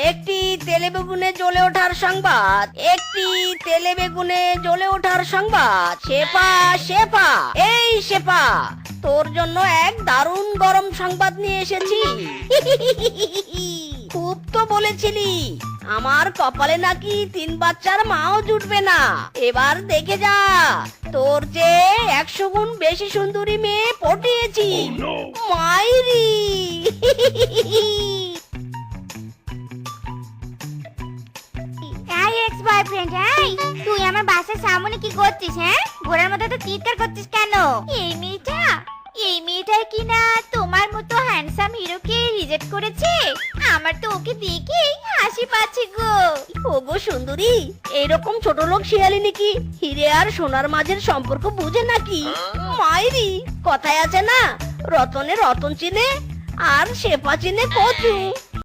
একটি তেলে বেগুনে জ্বলে ওঠার সংবাদ, একটি তেলে বেগুনে জ্বলে ওঠার সংবাদ। শেফা, শেফা, এই শেফা, তোর জন্য এক দারুণ গরম সংবাদ নিয়ে এসেছি। খুব তো বলেছিলি আমার কপালে নাকি 3 বাচ্চার মাও জুটবে না। এবার দেখে যা, তোর যে 100 গুণ বেশি সুন্দরী মেয়ে পটিয়েছি। মাইরি। এই এক্স বয়ফ্রেন্ড, এই তুই আমার বাসার সামনে কি করছিস? হ্যাঁ, ঘোড়ার মতো তো চিৎকার করছিস কেন? এই মেয়েটা কি না তোমার মতো হ্যান্ডসাম হিরোকে রিজেক্ট করেছে? আমার তো ওকে দেখেই হাসি পাচ্ছে গো। ওগো সুন্দরী, এরকম ছোট লোক শিয়ালিনী কি হিরে আর সোনার মাঝের সম্পর্ক বুঝে নাকি? মাইরি, কথায় আছে না, রতনে রতন চিনে আর শেফা চিনে কচু।